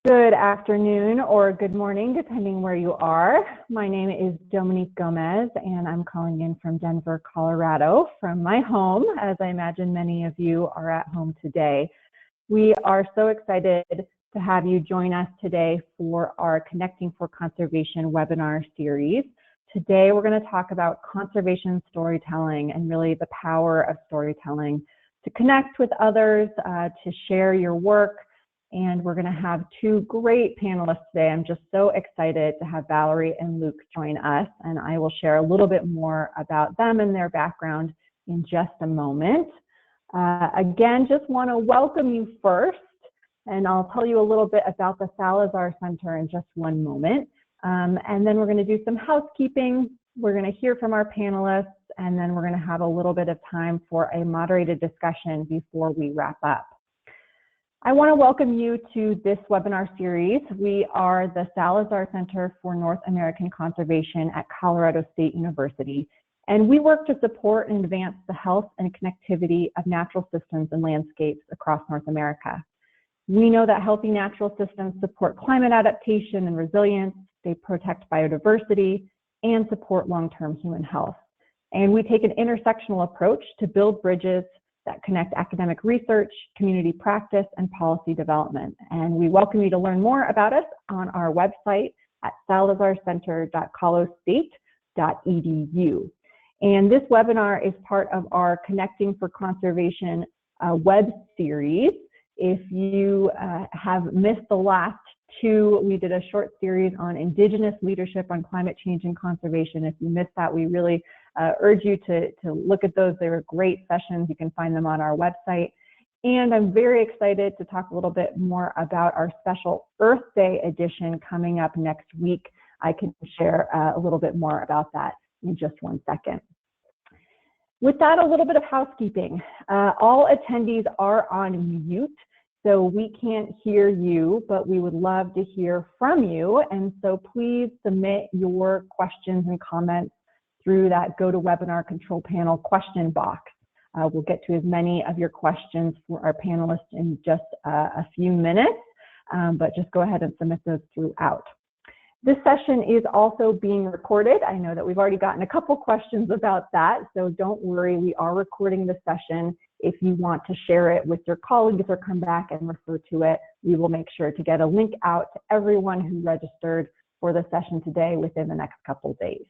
Good afternoon or good morning, depending where you are. My name is Dominique Gomez, and I'm calling in from Denver, Colorado, from my home, as I imagine many of you are at home today. We are so excited to have you join us today for our Connecting for Conservation webinar series. Today, we're going to talk about conservation storytelling and really the power of storytelling to connect with others, to share your work. And we're going to have two great panelists today. I'm just so excited to have Valerie and Luke join us, and I will share a little bit more about them and their background in just a moment. Again, just want to welcome you first, and I'll tell you a little bit about the Salazar Center in just one moment. And then we're going to do some housekeeping. We're going to hear from our panelists, and then we're going to have a little bit of time for a moderated discussion before we wrap up. I want to welcome you to this webinar series. We are the Salazar Center for North American Conservation at Colorado State University, and we work to support and advance the health and connectivity of natural systems and landscapes across North America. We know that healthy natural systems support climate adaptation and resilience, they protect biodiversity, and support long-term human health. And we take an intersectional approach to build bridges that connect academic research, community practice, and policy development. And we welcome you to learn more about us on our website at salazarcenter.colostate.edu. And this webinar is part of our Connecting for Conservation web series. If you have missed the last two, we did a short series on Indigenous leadership on climate change and conservation. If you missed that, we really urge you to look at those. They were great sessions. You can find them on our website. And I'm very excited to talk a little bit more about our special Earth Day edition coming up next week. I can share a little bit more about that in just one second. With that, a little bit of housekeeping. All attendees are on mute, so we can't hear you, but we would love to hear from you. And so please submit your questions and comments through that GoToWebinar control panel question box. We'll get to as many of your questions for our panelists in just a few minutes, but just go ahead and submit those throughout. This session is also being recorded. I know that we've already gotten a couple questions about that, so don't worry, we are recording the session. If you want to share it with your colleagues or come back and refer to it, we will make sure to get a link out to everyone who registered for the session today within the next couple of days.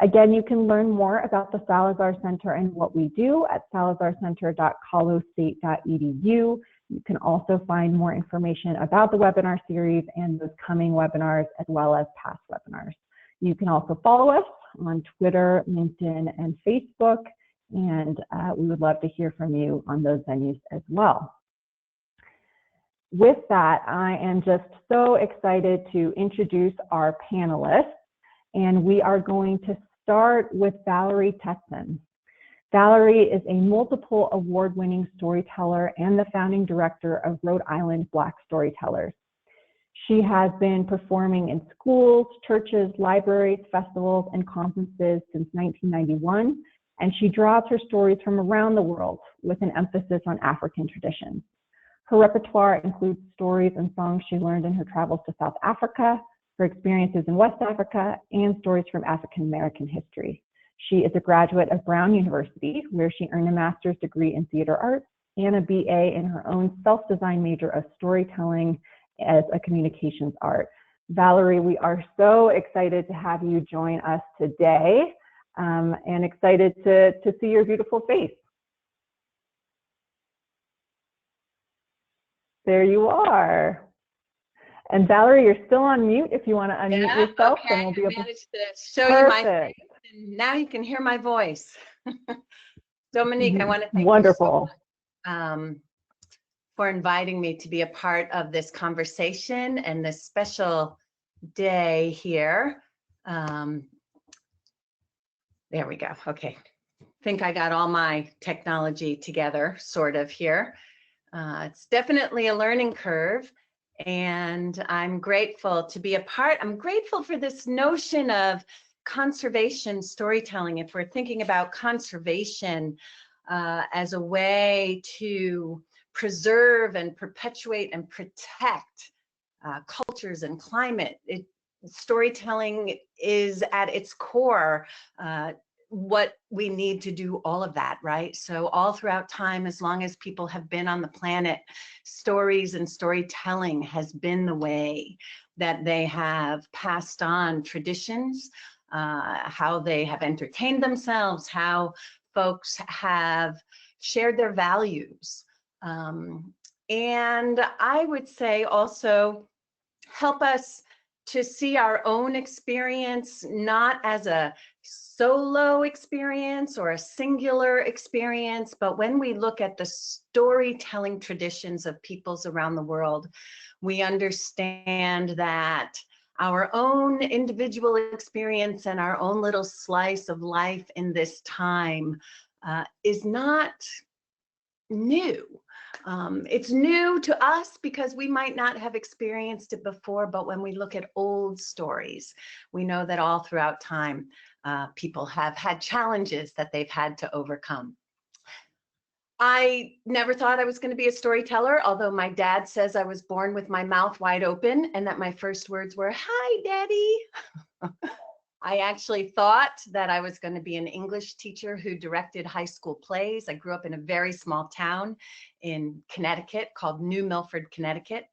Again, you can learn more about the Salazar Center and what we do at salazarcenter.colostate.edu. You can also find more information about the webinar series and those coming webinars, as well as past webinars. You can also follow us on Twitter, LinkedIn, and Facebook, and we would love to hear from you on those venues as well. With that, I am just so excited to introduce our panelists. And we are going to start with Valerie Testin. Valerie is a multiple award-winning storyteller and the founding director of Rhode Island Black Storytellers. She has been performing in schools, churches, libraries, festivals, and conferences since 1991, and she draws her stories from around the world with an emphasis on African traditions. Her repertoire includes stories and songs she learned in her travels to South Africa, her experiences in West Africa, and stories from African American history. She is a graduate of Brown University, where she earned a master's degree in theater arts and a BA in her own self-designed major of storytelling as a communications art. Valerie, we are so excited to have you join us today, and excited to see your beautiful face. There you are. And Valerie, you're still on mute. If you want to unmute yourself, okay. then we'll be able to show you my face. And now you can hear my voice. Dominique, I want to thank you so much, for inviting me to be a part of this conversation and this special day here. There we go. Okay. I think I got all my technology together, sort of here. It's definitely a learning curve. And I'm grateful to be a part. I'm grateful for this notion of conservation storytelling. If we're thinking about conservation as a way to preserve and perpetuate and protect cultures and climate. Storytelling is at its core what we need to do all of that, right? So all throughout time, as long as people have been on the planet, stories and storytelling has been the way that they have passed on traditions, how they have entertained themselves, how folks have shared their values. And I would say also help us to see our own experience not as a solo experience or a singular experience, but when we look at the storytelling traditions of peoples around the world, we understand that our own individual experience and our own little slice of life in this time is not new. It's new to us because we might not have experienced it before, but when we look at old stories, we know that all throughout time, people have had challenges that they've had to overcome. I never thought I was going to be a storyteller, although my dad says I was born with my mouth wide open and that my first words were, "Hi, Daddy." I actually thought that I was going to be an English teacher who directed high school plays. I grew up in a very small town in Connecticut called New Milford, Connecticut.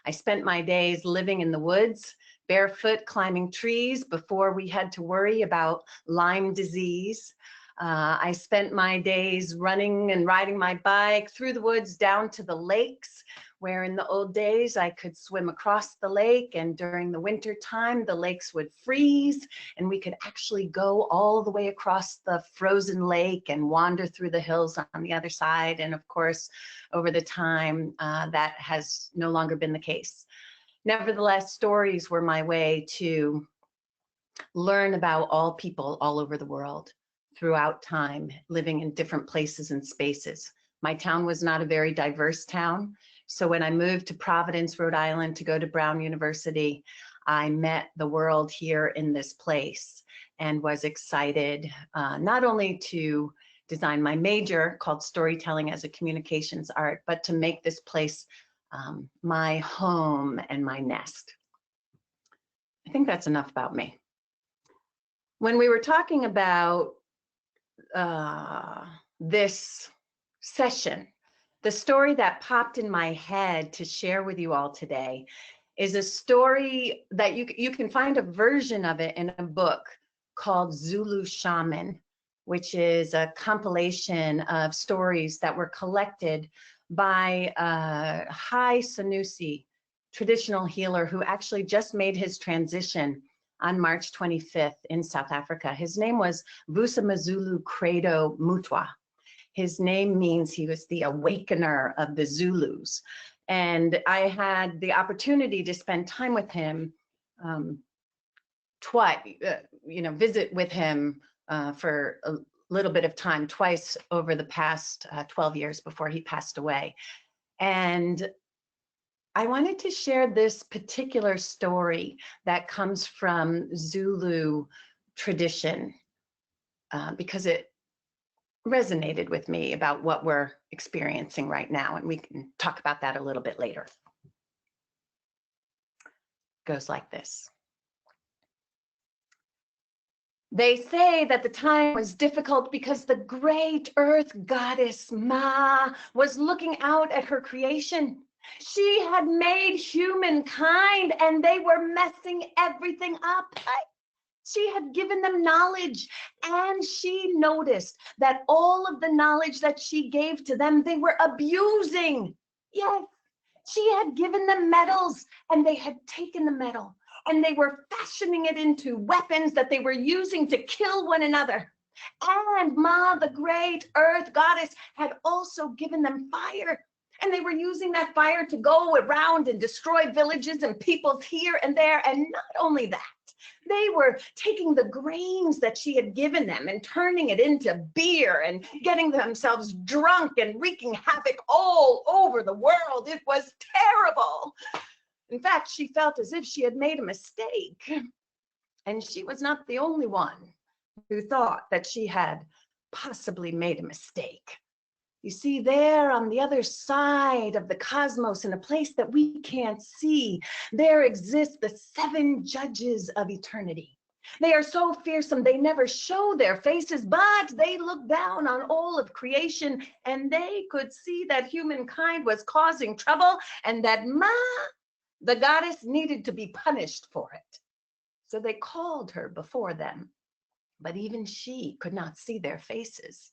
I spent my days living in the woods, barefoot, climbing trees before we had to worry about Lyme disease. I spent my days running and riding my bike through the woods down to the lakes, where in the old days I could swim across the lake, and during the winter time the lakes would freeze and we could actually go all the way across the frozen lake and wander through the hills on the other side. And of course, over the time, that has no longer been the case. Nevertheless, stories were my way to learn about all people all over the world throughout time, living in different places and spaces. My town was not a very diverse town. So when I moved to Providence, Rhode Island to go to Brown University, I met the world here in this place and was excited not only to design my major called Storytelling as a Communications Art, but to make this place my home and my nest. I think that's enough about me. When we were talking about this session, the story that popped in my head to share with you all today is a story that you can find a version of it in a book called Zulu Shaman, which is a compilation of stories that were collected by a Hai Sanusi traditional healer who actually just made his transition on March 25th in South Africa. His name was Vusamazulu Credo Mutwa. His name means he was the awakener of the Zulus. And I had the opportunity to spend time with him twice, visit with him for a little bit of time, twice over the past 12 years before he passed away. And I wanted to share this particular story that comes from Zulu tradition because it resonated with me about what we're experiencing right now, and we can talk about that a little bit later. It goes like this. They say that the time was difficult because the great earth goddess Ma was looking out at her creation. She had made humankind and they were messing everything up. She had given them knowledge, and she noticed that all of the knowledge that she gave to them, they were abusing. Yes, she had given them metals, and they had taken the metal, and they were fashioning it into weapons that they were using to kill one another. And Ma, the great earth goddess, had also given them fire, and they were using that fire to go around and destroy villages and peoples here and there. And not only that, they were taking the grains that she had given them and turning it into beer and getting themselves drunk and wreaking havoc all over the world. It was terrible. In fact, she felt as if she had made a mistake. And she was not the only one who thought that she had possibly made a mistake. You see, there on the other side of the cosmos, in a place that we can't see, there exist the 7 judges of eternity. They are so fearsome, they never show their faces, but they look down on all of creation, and they could see that humankind was causing trouble and that Ma, the goddess, needed to be punished for it. So they called her before them, but even she could not see their faces.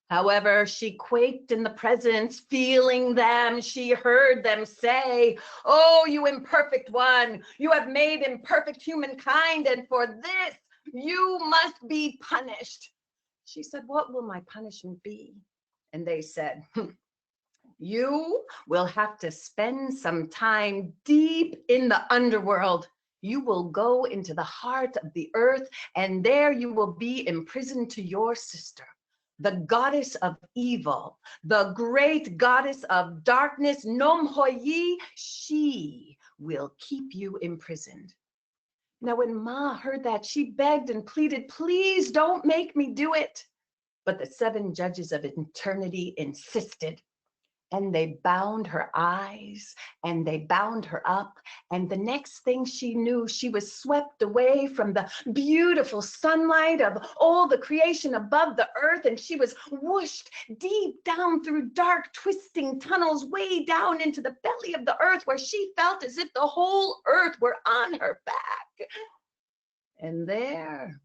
However, she quaked in the presence, feeling them. She heard them say, "Oh, you imperfect one, you have made imperfect humankind, and for this you must be punished." She said, "What will my punishment be?" And they said, "You will have to spend some time deep in the underworld. You will go into the heart of the earth, and there you will be imprisoned to your sister, the goddess of evil, the great goddess of darkness, Nomhoyi. She will keep you imprisoned." Now, when Ma heard that, she begged and pleaded, "Please don't make me do it." But the 7 judges of eternity insisted. And they bound her eyes and they bound her up. And the next thing she knew, she was swept away from the beautiful sunlight of all the creation above the earth. And she was whooshed deep down through dark, twisting tunnels, way down into the belly of the earth, where she felt as if the whole earth were on her back. And there,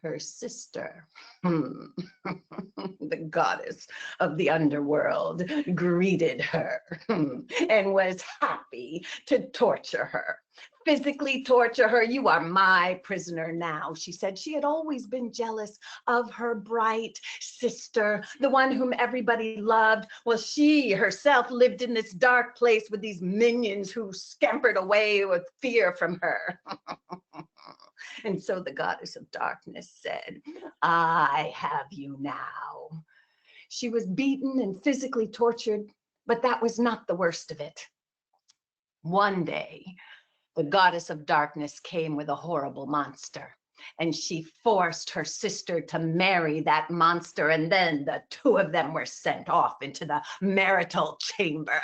her sister, the goddess of the underworld, greeted her and was happy to torture her, physically torture her. "You are my prisoner now," she said. She had always been jealous of her bright sister, the one whom everybody loved. Well, she herself lived in this dark place with these minions who scampered away with fear from her. And so the goddess of darkness said, "I have you now." She was beaten and physically tortured, but that was not the worst of it. One day, the goddess of darkness came with a horrible monster, and she forced her sister to marry that monster, and then the 2 of them were sent off into the marital chamber.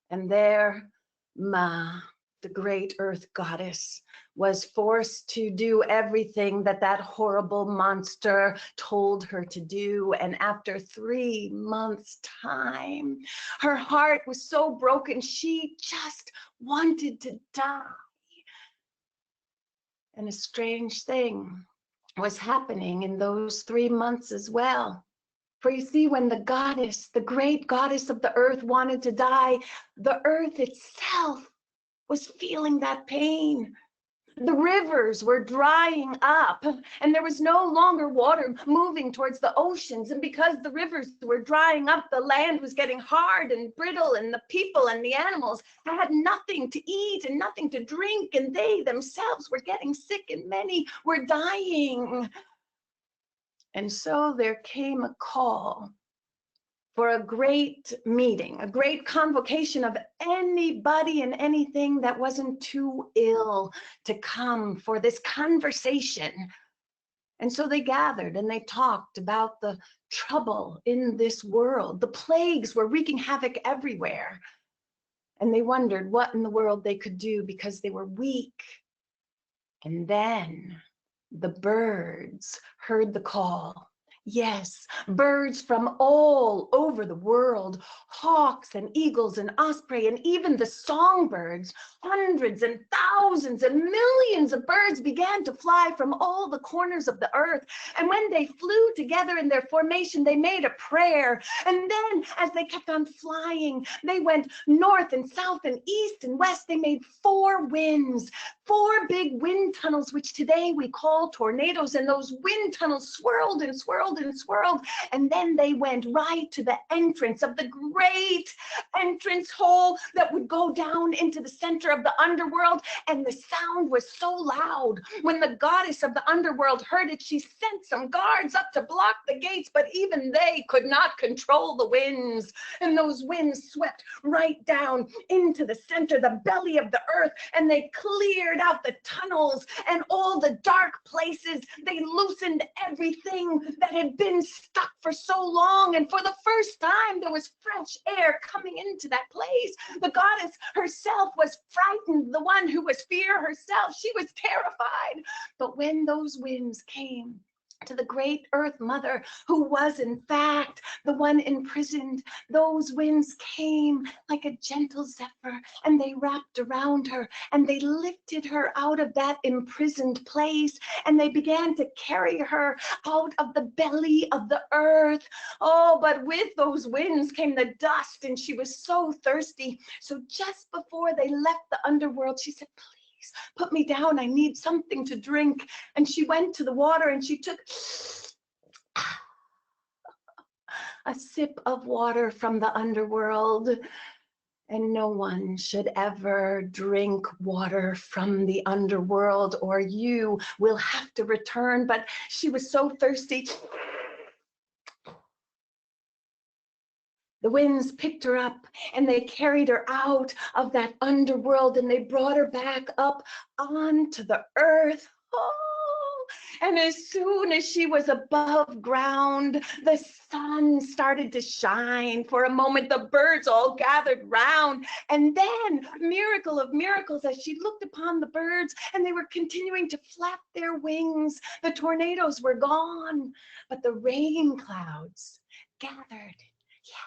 And there, Ma, the great earth goddess, was forced to do everything that that horrible monster told her to do. And after 3 months' time, her heart was so broken, she just wanted to die. And a strange thing was happening in those 3 months as well. For you see, when the goddess, the great goddess of the earth, wanted to die, the earth itself was feeling that pain. The rivers were drying up, and there was no longer water moving towards the oceans. And because the rivers were drying up, the land was getting hard and brittle, and the people and the animals had nothing to eat and nothing to drink, and they themselves were getting sick, and many were dying. And so there came a call for a great meeting, a great convocation of anybody and anything that wasn't too ill to come for this conversation. And so they gathered and they talked about the trouble in this world. The plagues were wreaking havoc everywhere. And they wondered what in the world they could do because they were weak. And then the birds heard the call. Yes, birds from all over the world, hawks and eagles and osprey, and even the songbirds, hundreds and thousands and millions of birds began to fly from all the corners of the earth. And when they flew together in their formation, they made a prayer. And then as they kept on flying, they went north and south and east and west. They made 4 winds, 4 big wind tunnels, which today we call tornadoes. And those wind tunnels swirled and swirled and swirled, and then they went right to the entrance of the great entrance hole that would go down into the center of the underworld. And the sound was so loud, when the goddess of the underworld heard it, she sent some guards up to block the gates, but even they could not control the winds. And those winds swept right down into the center, the belly of the earth, and they cleared cleared out the tunnels and all the dark places. They loosened everything that had been stuck for so long. And for the first time, there was fresh air coming into that place. The goddess herself was frightened. The one who was fear herself, she was terrified. But when those winds came to the great Earth Mother, who was in fact the one imprisoned, those winds came like a gentle zephyr, and they wrapped around her, and they lifted her out of that imprisoned place, and they began to carry her out of the belly of the earth. Oh, but with those winds came the dust, and she was so thirsty. So just before they left the underworld, she said, "Please, put me down. I need something to drink." And she went to the water and she took a sip of water from the underworld. And no one should ever drink water from the underworld, or you will have to return. But she was so thirsty. The winds picked her up and they carried her out of that underworld, and they brought her back up onto the earth. Oh, and as soon as she was above ground, the sun started to shine. For a moment, the birds all gathered round. And then, miracle of miracles, as she looked upon the birds and they were continuing to flap their wings, the tornadoes were gone, but the rain clouds gathered. Yes.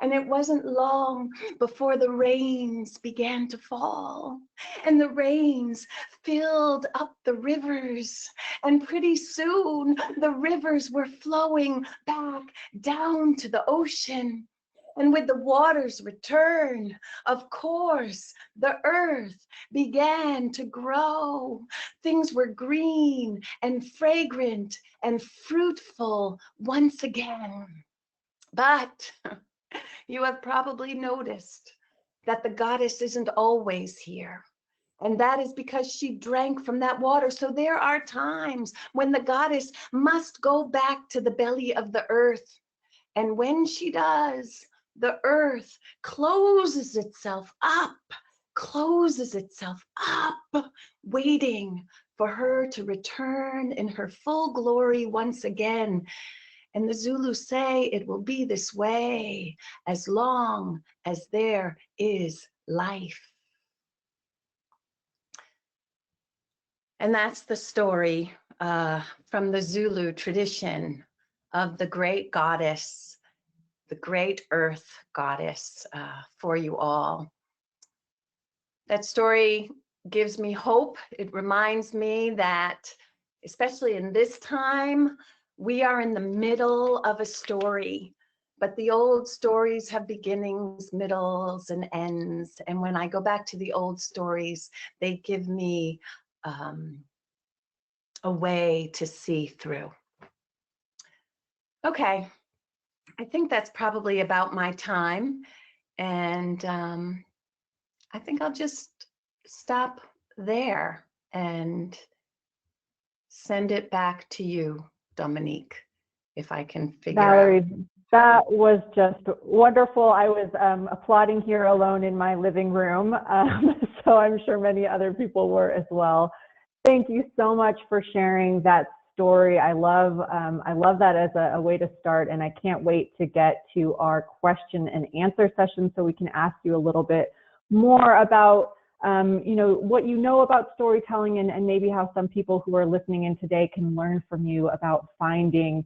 And it wasn't long before the rains began to fall, and the rains filled up the rivers, and pretty soon the rivers were flowing back down to the ocean. And with the water's return, of course, the earth began to grow. Things were green and fragrant and fruitful once again. But you have probably noticed that the goddess isn't always here. And that is because she drank from that water. So there are times when the goddess must go back to the belly of the earth. And when she does, the earth closes itself up, waiting for her to return in her full glory once again. And the Zulu say it will be this way as long as there is life. And that's the story from the Zulu tradition of the great goddess, the great earth goddess, for you all. That story gives me hope. It reminds me that, especially in this time, we are in the middle of a story, but the old stories have beginnings, middles, and ends. And when I go back to the old stories, they give me a way to see through. Okay, I think that's probably about my time. And I think I'll just stop there and send it back to you, Dominique, if I can figure Valerie, out. that was just wonderful. I was applauding here alone in my living room, so I'm sure many other people were as well. Thank you so much for sharing that story. I love that as a way to start, and I can't wait to get to our question and answer session so we can ask you a little bit more about what you know about storytelling, and maybe how some people who are listening in today can learn from you about finding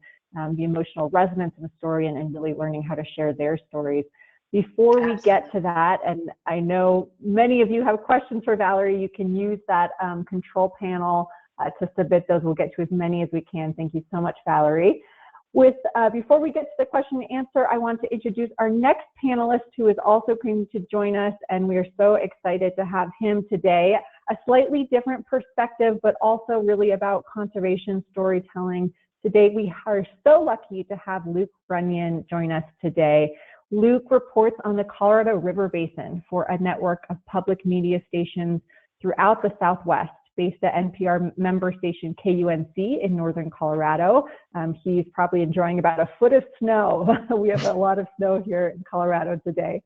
the emotional resonance in a story and really learning how to share their stories. Before we get to that, and I know many of you have questions for Valerie, you can use that control panel to submit those. We'll get to as many as we can. Thank you so much, Valerie. Before we get to the question and answer, I want to introduce our next panelist, who is also going to join us, and we are so excited to have him today. A slightly different perspective, but also really about conservation storytelling. Today, we are so lucky to have Luke Runyon join us today. Luke reports on the Colorado River Basin for a network of public media stations throughout the Southwest, based at NPR member station KUNC in northern Colorado. He's probably enjoying about a foot of snow. We have a lot of snow here in Colorado today.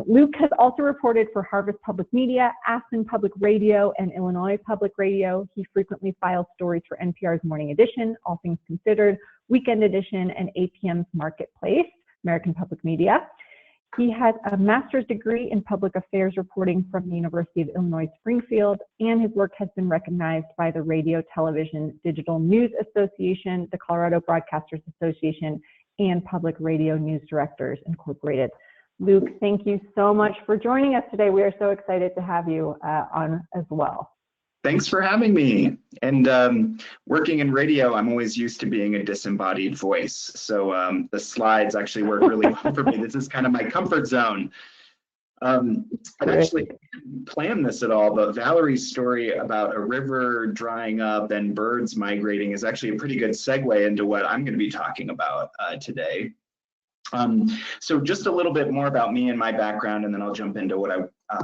Luke has also reported for Harvest Public Media, Aspen Public Radio, and Illinois Public Radio. He frequently files stories for NPR's Morning Edition, All Things Considered, Weekend Edition, and APM's Marketplace, American Public Media. He has a master's degree in public affairs reporting from the University of Illinois Springfield, and his work has been recognized by the Radio, Television, Digital News Association, the Colorado Broadcasters Association, and Public Radio News Directors Incorporated. Luke, thank you so much for joining us today. We are so excited to have you on as well. Thanks for having me. And working in radio, I'm always used to being a disembodied voice. So the slides actually work really well for me. This is kind of my comfort zone. I actually didn't plan this at all, but Valerie's story about a river drying up and birds migrating is actually a pretty good segue into what I'm going to be talking about today. So just a little bit more about me and my background, and then I'll jump into what I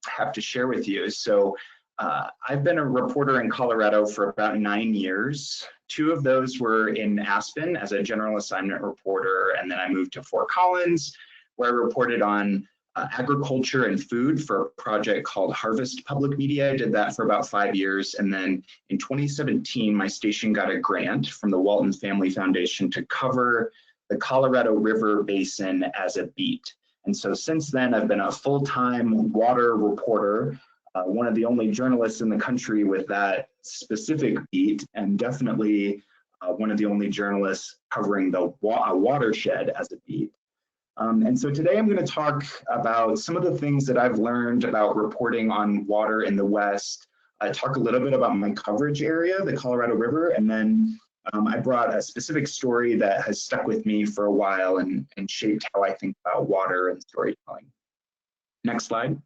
have to share with you. So I've been a reporter in Colorado for about 9 years. 2 of those were in Aspen as a general assignment reporter, and then I moved to Fort Collins, where I reported on agriculture and food for a project called Harvest Public Media. I did that for about 5 years, and then in 2017, my station got a grant from the Walton Family Foundation to cover the Colorado River Basin as a beat. And so since then, I've been a full-time water reporter, one of the only journalists in the country with that specific beat, and definitely one of the only journalists covering the watershed as a beat. And so today I'm going to talk about some of the things that I've learned about reporting on water in the West, talk a little bit about my coverage area, the Colorado River, and then I brought a specific story that has stuck with me for a while and shaped how I think about water and storytelling. Next slide.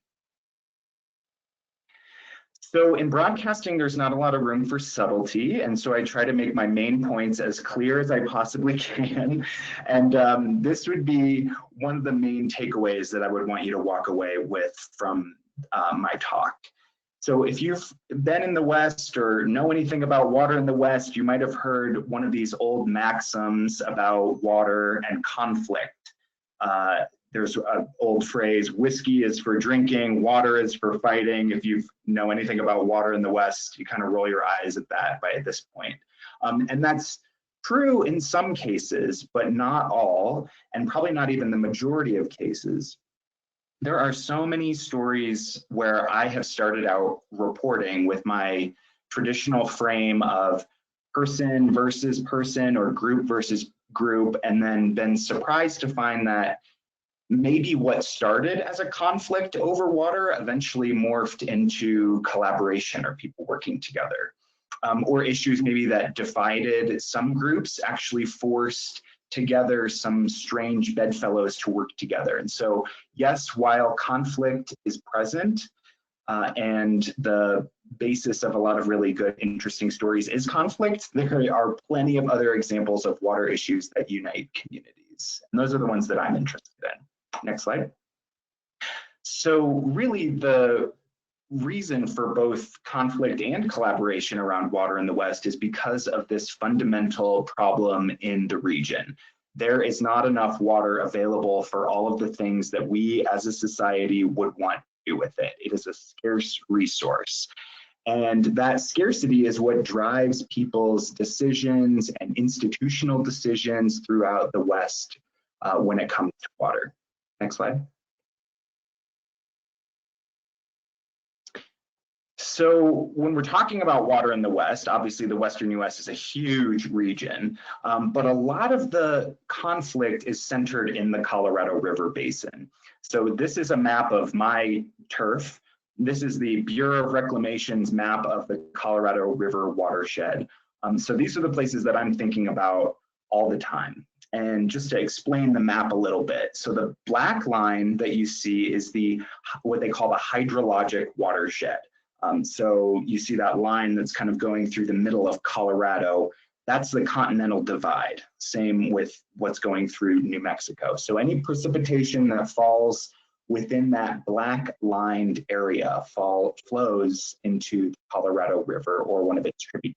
So in broadcasting, there's not a lot of room for subtlety, and so I try to make my main points as clear as I possibly can. And this would be one of the main takeaways that I would want you to walk away with from my talk. So if you've been in the West or know anything about water in the West, you might have heard one of these old maxims about water and conflict. There's an old phrase, whiskey is for drinking, water is for fighting. If you know anything about water in the West, you kind of roll your eyes at that by this point. And that's true in some cases, but not all, and probably not even the majority of cases. There are so many stories where I have started out reporting with my traditional frame of person versus person or group versus group, and then been surprised to find that maybe what started as a conflict over water eventually morphed into collaboration or people working together. Or issues maybe that divided some groups actually forced together some strange bedfellows to work together. And so, yes, while conflict is present and the basis of a lot of really good, interesting stories is conflict, there are plenty of other examples of water issues that unite communities. And those are the ones that I'm interested in. Next slide. So really the reason for both conflict and collaboration around water in the West is because of this fundamental problem in the region. There is not enough water available for all of the things that we as a society would want to do with it. It is a scarce resource. And that scarcity is what drives people's decisions and institutional decisions throughout the West when it comes to water. Next slide. So when we're talking about water in the West, obviously the Western US is a huge region, but a lot of the conflict is centered in the Colorado River Basin. So this is a map of my turf. This is the Bureau of Reclamation's map of the Colorado River watershed. So these are the places that I'm thinking about all the time. And just to explain the map a little bit, so the black line that you see is what they call the hydrologic watershed. So you see that line that's kind of going through the middle of Colorado. That's the Continental Divide. Same with what's going through New Mexico. So any precipitation that falls within that black lined area flows into the Colorado River or one of its tributaries.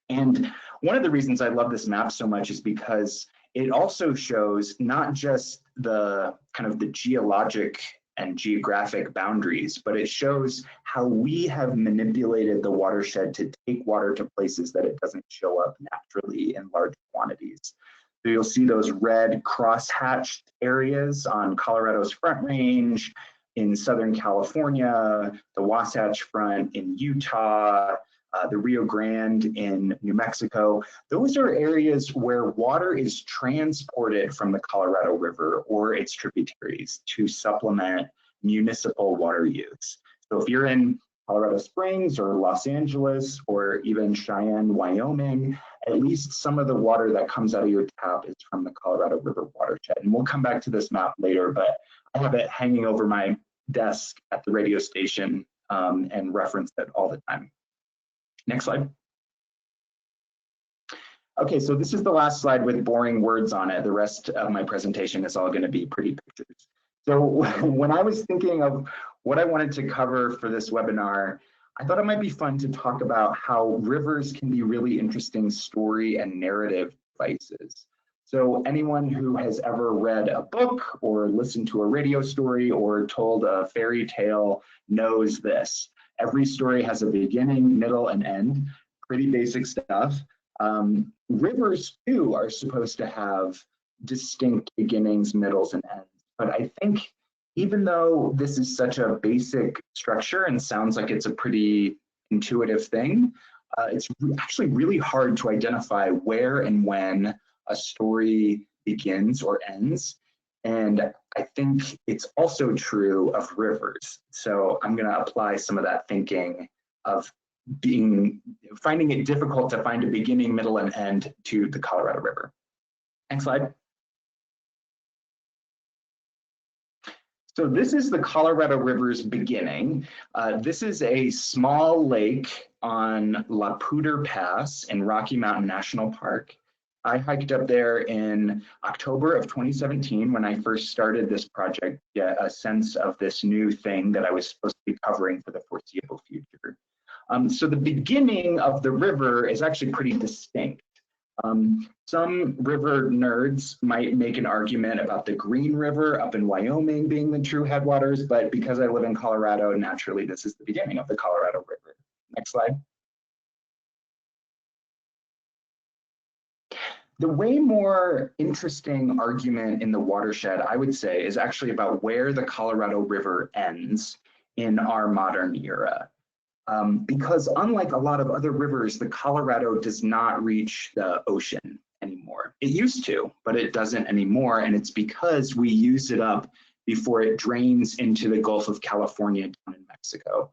And One of the reasons I love this map so much is because it also shows not just the kind of the geologic and geographic boundaries, but it shows how we have manipulated the watershed to take water to places that it doesn't show up naturally in large quantities. So you'll see those red cross-hatched areas on Colorado's Front Range, in Southern California, the Wasatch Front in Utah, the Rio Grande in New Mexico. Those are areas where water is transported from the Colorado River or its tributaries to supplement municipal water use. So if you're in Colorado Springs or Los Angeles or even Cheyenne, Wyoming, at least some of the water that comes out of your tap is from the Colorado River watershed. And we'll come back to this map later, but I have it hanging over my desk at the radio station and reference it all the time. Next slide. Okay, so this is the last slide with boring words on it. The rest of my presentation is all going to be pretty pictures. So when I was thinking of what I wanted to cover for this webinar, I thought it might be fun to talk about how rivers can be really interesting story and narrative devices. So anyone who has ever read a book or listened to a radio story or told a fairy tale knows this. Every story has a beginning, middle, and end. Pretty basic stuff. Rivers too are supposed to have distinct beginnings, middles, and ends. But I think even though this is such a basic structure and sounds like it's a pretty intuitive thing, it's actually really hard to identify where and when a story begins or ends. And I think it's also true of rivers. So I'm going to apply some of that thinking of finding it difficult to find a beginning, middle, and end to the Colorado River. Next slide. So this is the Colorado River's beginning. This is a small lake on La Poudre Pass in Rocky Mountain National Park. I hiked up there in October of 2017 when I first started this project, get a sense of this new thing that I was supposed to be covering for the foreseeable future. So the beginning of the river is actually pretty distinct. Some river nerds might make an argument about the Green River up in Wyoming being the true headwaters, but because I live in Colorado, naturally this is the beginning of the Colorado River. Next slide. The way more interesting argument in the watershed, I would say, is actually about where the Colorado River ends in our modern era. Because unlike a lot of other rivers, the Colorado does not reach the ocean anymore. It used to, but it doesn't anymore, and it's because we use it up before it drains into the Gulf of California down in Mexico.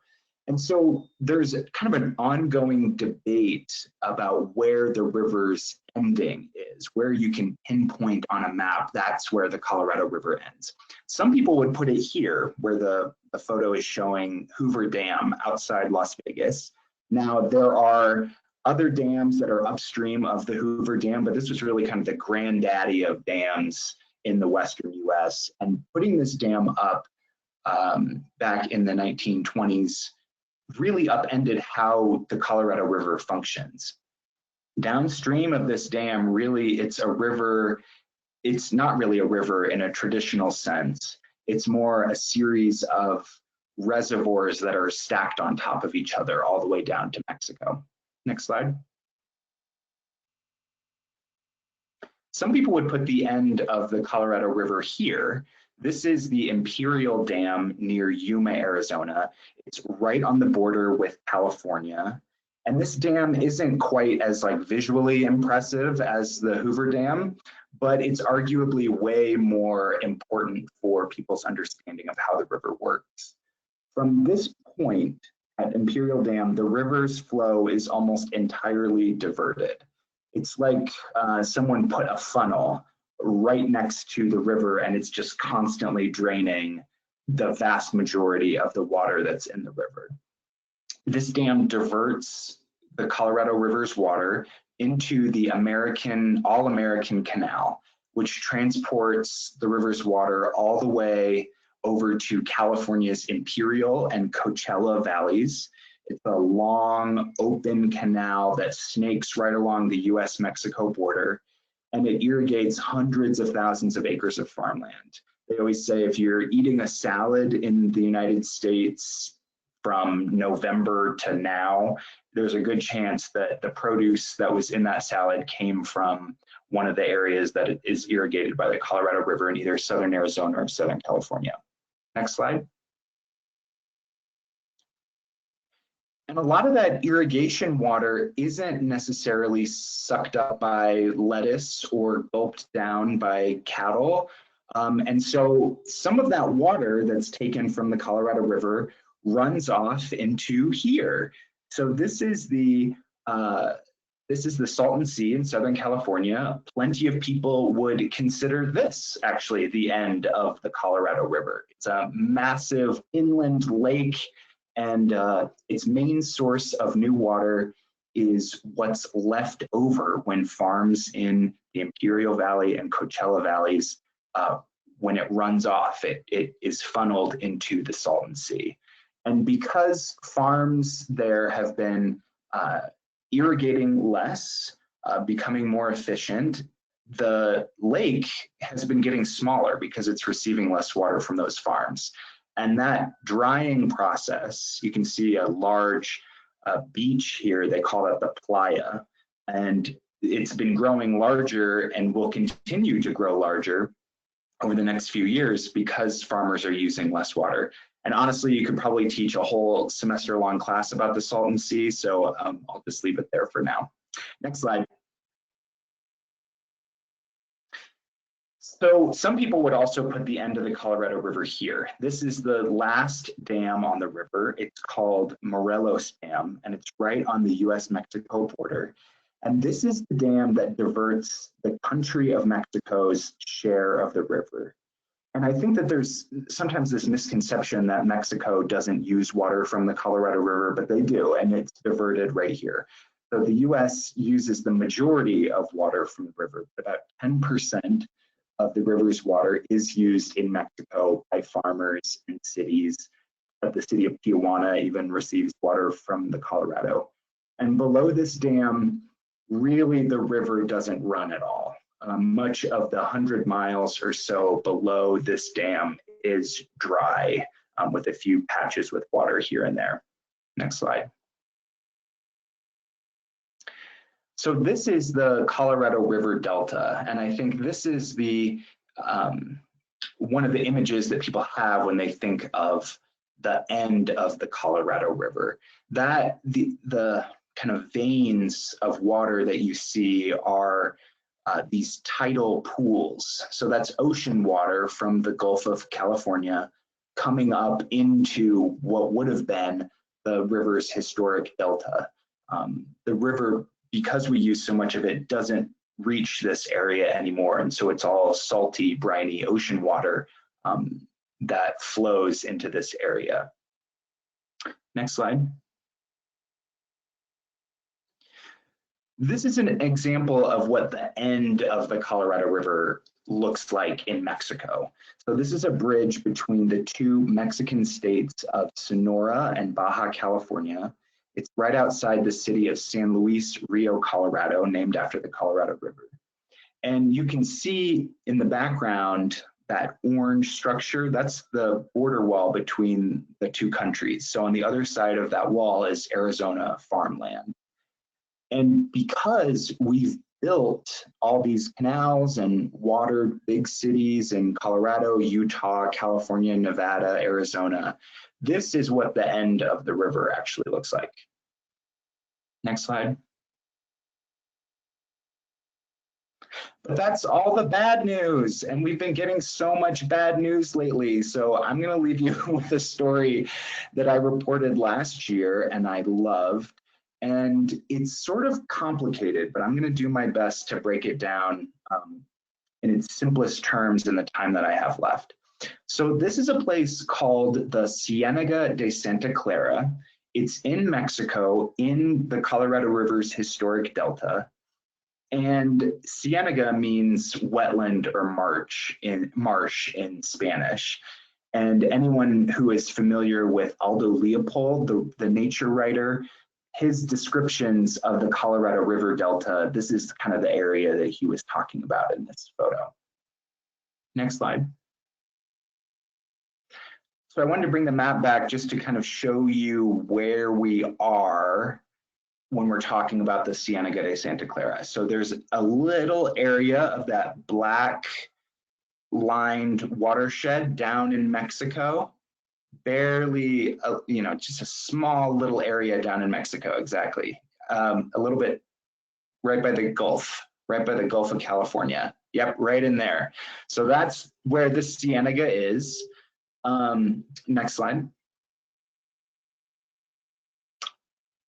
And so there's kind of an ongoing debate about where the river's ending is, where you can pinpoint on a map, that's where the Colorado River ends. Some people would put it here, where the photo is showing Hoover Dam outside Las Vegas. Now, there are other dams that are upstream of the Hoover Dam, but this was really kind of the granddaddy of dams in the Western US. And putting this dam up back in the 1920s really upended how the Colorado River functions. Downstream of this dam, really, it's a river. It's not really a river in a traditional sense. It's more a series of reservoirs that are stacked on top of each other all the way down to Mexico. Next slide. Some people would put the end of the Colorado River here. This is the Imperial Dam near Yuma, Arizona. It's right on the border with California. And this dam isn't quite as visually impressive as the Hoover Dam, but it's arguably way more important for people's understanding of how the river works. From this point at Imperial Dam, the river's flow is almost entirely diverted. It's like someone put a funnel right next to the river and it's just constantly draining the vast majority of the water that's in the river. This dam diverts the Colorado River's water into the All-American Canal, which transports the river's water all the way over to California's Imperial and Coachella valleys. It's a long open canal that snakes right along the US-Mexico border, and it irrigates hundreds of thousands of acres of farmland. They always say if you're eating a salad in the United States from November to now, there's a good chance that the produce that was in that salad came from one of the areas that is irrigated by the Colorado River in either southern Arizona or southern California. Next slide. And a lot of that irrigation water isn't necessarily sucked up by lettuce or gulped down by cattle. And so some of that water that's taken from the Colorado River runs off into here. So this is the Salton Sea in Southern California. Plenty of people would consider this actually the end of the Colorado River. It's a massive inland lake, and its main source of new water is what's left over when farms in the Imperial Valley and Coachella Valleys, when it runs off, it is funneled into the Salton Sea. And because farms there have been irrigating less, becoming more efficient, the lake has been getting smaller because it's receiving less water from those farms. And that drying process, you can see a large beach here, they call it the playa, and it's been growing larger and will continue to grow larger over the next few years because farmers are using less water. And honestly, you could probably teach a whole semester-long class about the Salton Sea, so I'll just leave it there for now. Next slide. So some people would also put the end of the Colorado River here. This is the last dam on the river. It's called Morelos Dam, and it's right on the US-Mexico border. And this is the dam that diverts the country of Mexico's share of the river. And I think that there's sometimes this misconception that Mexico doesn't use water from the Colorado River, but they do, and it's diverted right here. So the US uses the majority of water from the river. About 10% of the river's water is used in Mexico by farmers and cities. The city of Tijuana even receives water from the Colorado. And below this dam, really the river doesn't run at all. Much of the 100 miles or so below this dam is dry, with a few patches with water here and there. Next slide. So this is the Colorado River Delta, and I think this is the one of the images that people have when they think of the end of the Colorado River. That the kind of veins of water that you see are these tidal pools. So that's ocean water from the Gulf of California coming up into what would have been the river's historic delta. The river, because we use so much of it, doesn't reach this area anymore. And so it's all salty, briny ocean water that flows into this area. Next slide. This is an example of what the end of the Colorado River looks like in Mexico. So this is a bridge between the two Mexican states of Sonora and Baja California. It's right outside the city of San Luis Rio, Colorado, named after the Colorado River. And you can see in the background that orange structure, that's the border wall between the two countries. So on the other side of that wall is Arizona farmland. And because we've built all these canals and watered big cities in Colorado, Utah, California, Nevada, Arizona, this is what the end of the river actually looks like. Next slide. But that's all the bad news, and we've been getting so much bad news lately. So I'm going to leave you with a story that I reported last year and I loved. And it's sort of complicated, but I'm going to do my best to break it down in its simplest terms in the time that I have left. So this is a place called the Ciénaga de Santa Clara. It's in Mexico, in the Colorado River's historic delta. And Ciénaga means wetland or marsh in Spanish. And anyone who is familiar with Aldo Leopold, the nature writer, his descriptions of the Colorado River Delta, this is kind of the area that he was talking about in this photo. Next slide. So I wanted to bring the map back just to kind of show you where we are when we're talking about the Cienega de Santa Clara. So there's a little area of that black lined watershed down in Mexico, barely, you know, just a small little area down in Mexico, exactly. A little bit right by the Gulf of California. Yep, right in there. So that's where the Cienega is. Next slide.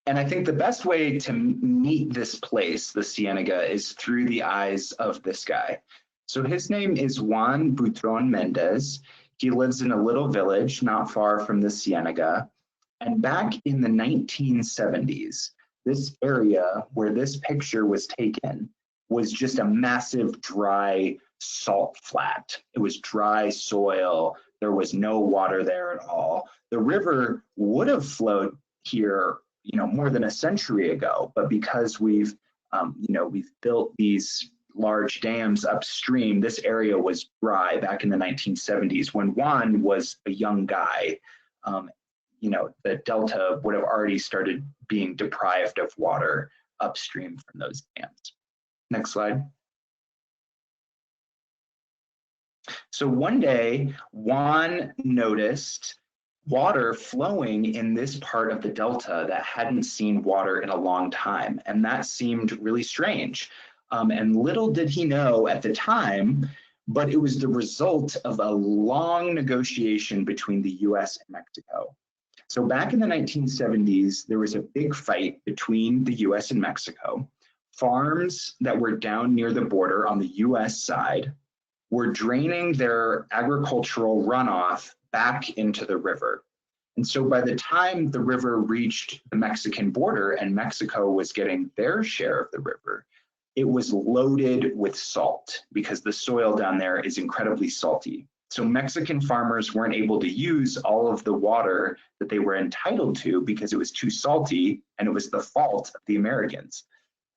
And I think the best way to meet this place, the Cienega, is through the eyes of this guy. So his name is Juan Butron Mendez. He lives in a little village not far from the Cienega. And back in the 1970s, this area where this picture was taken was just a massive dry salt flat. It was dry soil. There was no water there at all. The river would have flowed here, you know, more than a century ago, but because we've built these large dams upstream, this area was dry back in the 1970s when Juan was a young guy. You know, the delta would have already started being deprived of water upstream from those dams. Next slide. So one day, Juan noticed water flowing in this part of the delta that hadn't seen water in a long time, and that seemed really strange. And little did he know at the time, but it was the result of a long negotiation between the US and Mexico. So back in the 1970s, there was a big fight between the US and Mexico. Farms that were down near the border on the US side were draining their agricultural runoff back into the river. And so by the time the river reached the Mexican border and Mexico was getting their share of the river, it was loaded with salt because the soil down there is incredibly salty. So Mexican farmers weren't able to use all of the water that they were entitled to because it was too salty, and it was the fault of the Americans.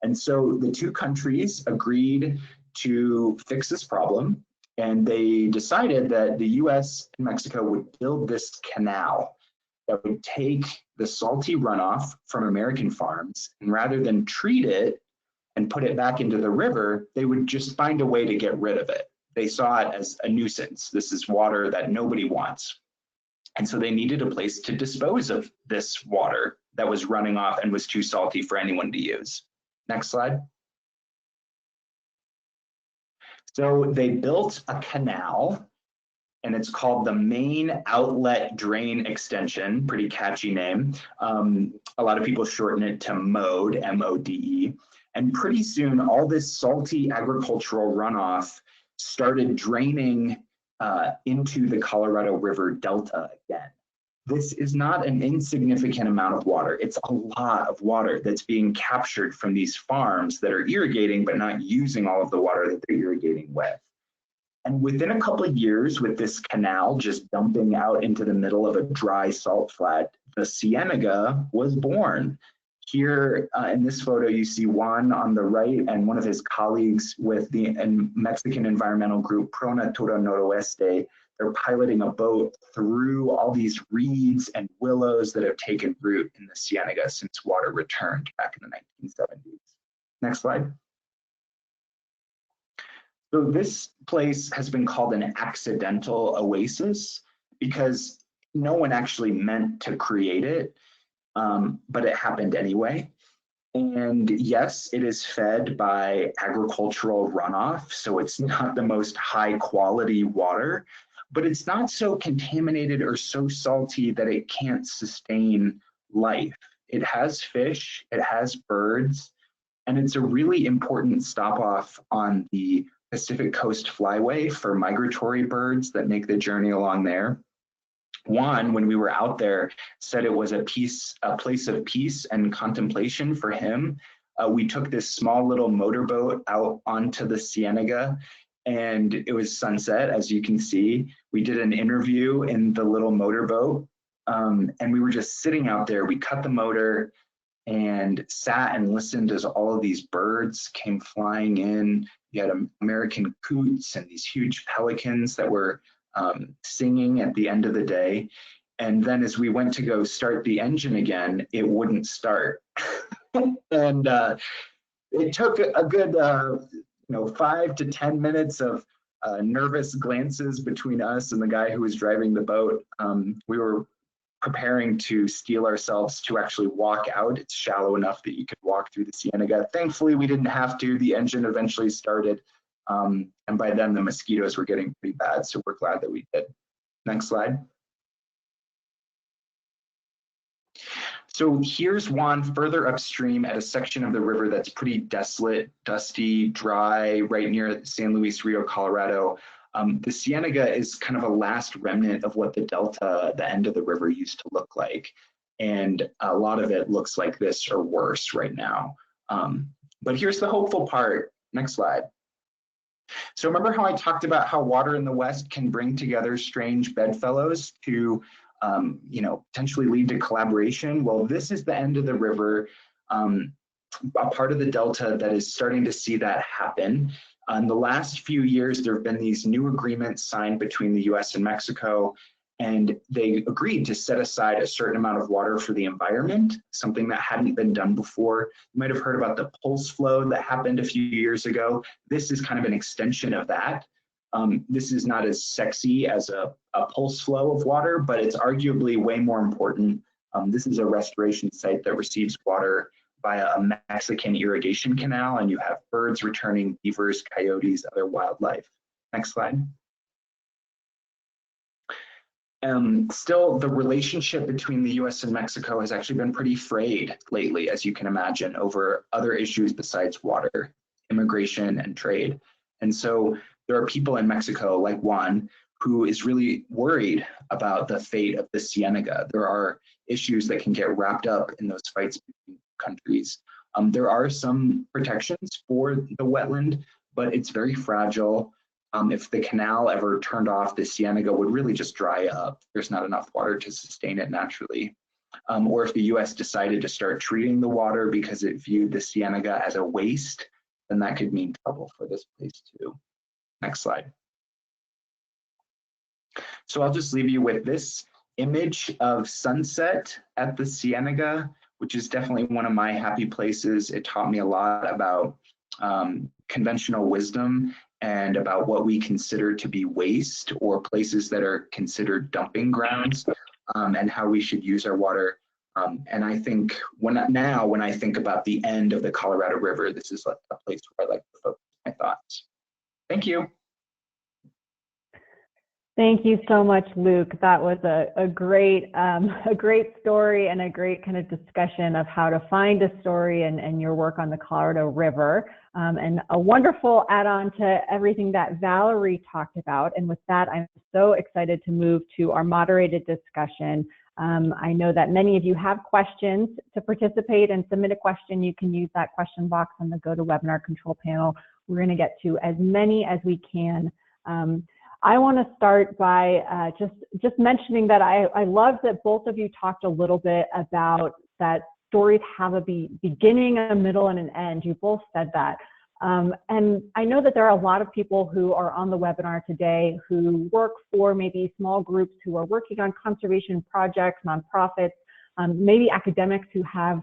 And so the two countries agreed to fix this problem, and they decided that the US and Mexico would build this canal that would take the salty runoff from American farms, and rather than treat it and put it back into the river, they would just find a way to get rid of it. They saw it as a nuisance. This is water that nobody wants. And so they needed a place to dispose of this water that was running off and was too salty for anyone to use. Next slide. So they built a canal, and it's called the Main Outlet Drain Extension, pretty catchy name. A lot of people shorten it to MODE, M-O-D-E. And pretty soon, all this salty agricultural runoff started draining into the Colorado River Delta again. This is not an insignificant amount of water. It's a lot of water that's being captured from these farms that are irrigating but not using all of the water that they're irrigating with. And within a couple of years, with this canal just dumping out into the middle of a dry salt flat, the Cienega was born. Here in this photo, you see Juan on the right and one of his colleagues with the Mexican environmental group Pro Natura Noroeste. They're piloting a boat through all these reeds and willows that have taken root in the Cienega since water returned back in the 1970s. Next slide. So this place has been called an accidental oasis because no one actually meant to create it, but it happened anyway. And yes, it is fed by agricultural runoff, so it's not the most high quality water, but it's not so contaminated or so salty that it can't sustain life. It has fish, it has birds, and it's a really important stop off on the Pacific Coast Flyway for migratory birds that make the journey along there. Juan, when we were out there, said it was a place of peace and contemplation for him. We took this small little motorboat out onto the Cienega, and it was sunset, as you can see. We did an interview in the little motorboat, and we were just sitting out there. We cut the motor and sat and listened as all of these birds came flying in. You had American coots and these huge pelicans that were singing at the end of the day. And then as we went to go start the engine again, it wouldn't start. And it took a good 5 to 10 minutes of nervous glances between us and the guy who was driving the boat. We were preparing to steel ourselves to actually walk out. It's shallow enough that you could walk through the Cienega. Thankfully, we didn't have to. The engine eventually started. And by then, the mosquitoes were getting pretty bad. So we're glad that we did. Next slide. So here's one further upstream at a section of the river that's pretty desolate, dusty, dry, right near San Luis Rio, Colorado. The Cienega is kind of a last remnant of what the delta, the end of the river, used to look like. And a lot of it looks like this or worse right now. But here's the hopeful part. Next slide. So remember how I talked about how water in the West can bring together strange bedfellows to potentially lead to collaboration? Well, this is the end of the river, a part of the delta that is starting to see that happen. In the last few years, there have been these new agreements signed between the US and Mexico, and they agreed to set aside a certain amount of water for the environment, something that hadn't been done before. You might have heard about the pulse flow that happened a few years ago. This is kind of an extension of that. This is not as sexy as a pulse flow of water, but it's arguably way more important. This is a restoration site that receives water via a Mexican irrigation canal, and you have birds returning, beavers, coyotes, other wildlife. Next slide. Still, the relationship between the US and Mexico has actually been pretty frayed lately, as you can imagine, over other issues besides water, immigration, and trade. And so there are people in Mexico, like Juan, who is really worried about the fate of the Cienega. There are issues that can get wrapped up in those fights between countries. There are some protections for the wetland, but it's very fragile. If the canal ever turned off, the Cienega would really just dry up. There's not enough water to sustain it naturally. Or if the US decided to start treating the water because it viewed the Cienega as a waste, then that could mean trouble for this place too. Next slide. So I'll just leave you with this image of sunset at the Cienega, which is definitely one of my happy places. It taught me a lot about conventional wisdom and about what we consider to be waste or places that are considered dumping grounds, and how we should use our water. And I think when I think about the end of the Colorado River, this is a place where I like to focus my thoughts. Thank you. Thank you so much, Luke. That was a great story and a great kind of discussion of how to find a story and your work on the Colorado River, and a wonderful add-on to everything that Valerie talked about. And with that, I'm so excited to move to our moderated discussion. I know that many of you have questions. To participate and submit a question, you can use that question box on the GoToWebinar control panel. We're going to get to as many as we can. I want to start by just mentioning that I love that both of you talked a little bit about that stories have a beginning, a middle, and an end. You both said that. And I know that there are a lot of people who are on the webinar today who work for maybe small groups who are working on conservation projects, nonprofits, maybe academics who have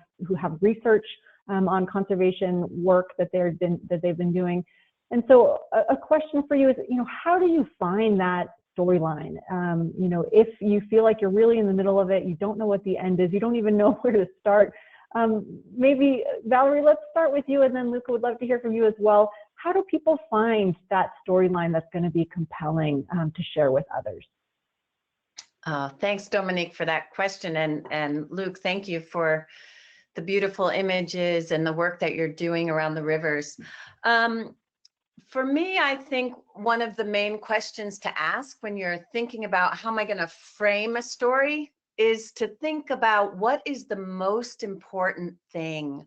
research on conservation work that they've been doing. And so a question for you is, how do you find that storyline? If you feel like you're really in the middle of it, you don't know what the end is, you don't even know where to start. Maybe Valerie, let's start with you, and then Luca, would love to hear from you as well. How do people find that storyline that's going to be compelling to share with others? Thanks, Dominique, for that question. And Luke, thank you for the beautiful images and the work that you're doing around the rivers. For me, I think one of the main questions to ask when you're thinking about how am I going to frame a story is to think about what is the most important thing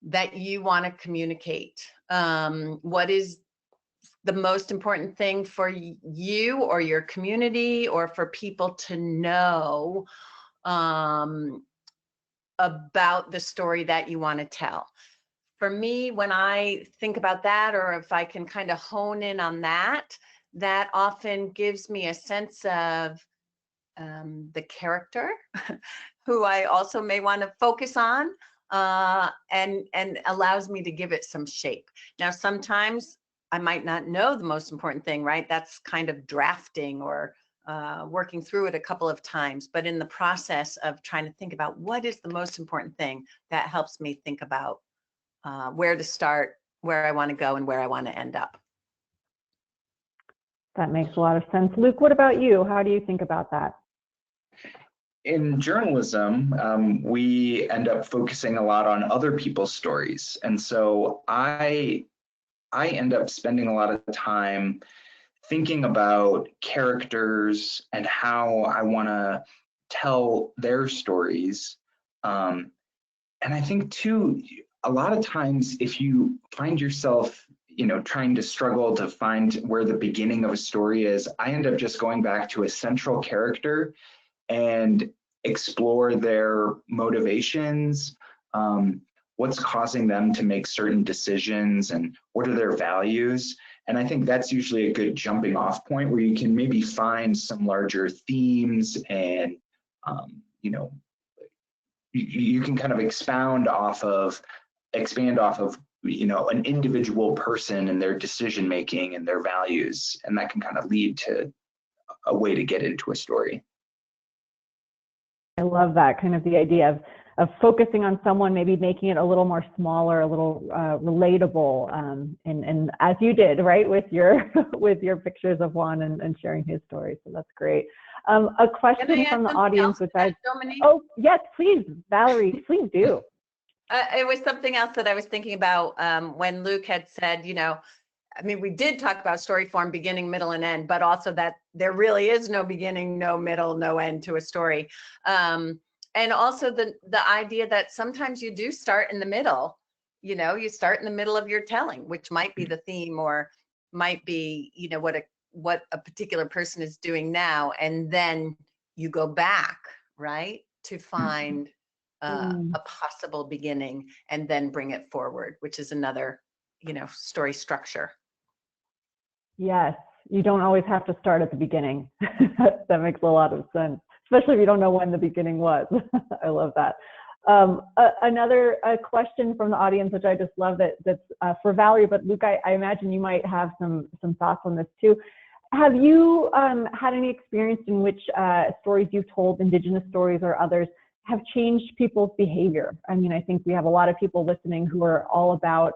that you want to communicate. What is the most important thing for you or your community or for people to know about the story that you want to tell? For me, when I think about that, or if I can kind of hone in on that, that often gives me a sense of the character who I also may want to focus on, and allows me to give it some shape. Now, sometimes I might not know the most important thing, right? That's kind of drafting or working through it a couple of times. But in the process of trying to think about what is the most important thing, that helps me think about where to start, where I want to go, and where I want to end up. That makes a lot of sense. Luke, what about you? How do you think about that? In journalism, we end up focusing a lot on other people's stories. And so I end up spending a lot of time thinking about characters and how I want to tell their stories. And I think too, a lot of times if you find yourself, trying to struggle to find where the beginning of a story is, I end up just going back to a central character and explore their motivations, what's causing them to make certain decisions, and what are their values. And I think that's usually a good jumping off point where you can maybe find some larger themes and, you can kind of expand off of, an individual person and their decision making and their values. And that can kind of lead to a way to get into a story. I love that, kind of the idea of focusing on someone, maybe making it a little more smaller, a little relatable, and as you did, right, with your pictures of Juan and sharing his story. So that's great. A question from the audience, which oh yes, please, Valerie, please do. It was something else that I was thinking about when Luke had said, we did talk about story form, beginning, middle, and end, but also that there really is no beginning, no middle, no end to a story. And also the idea that sometimes you do start in the middle, you start in the middle of your telling, which might be the theme or might be, what a particular person is doing now. And then you go back, right, to find a possible beginning and then bring it forward, which is another, story structure. Yes, you don't always have to start at the beginning. That makes a lot of sense, especially if you don't know when the beginning was. I love that. Another question from the audience, which I just love, that's for Valerie, but Luke, I imagine you might have some thoughts on this too. Have you had any experience in which stories you've told, Indigenous stories or others, have changed people's behavior? I mean, I think we have a lot of people listening who are all about,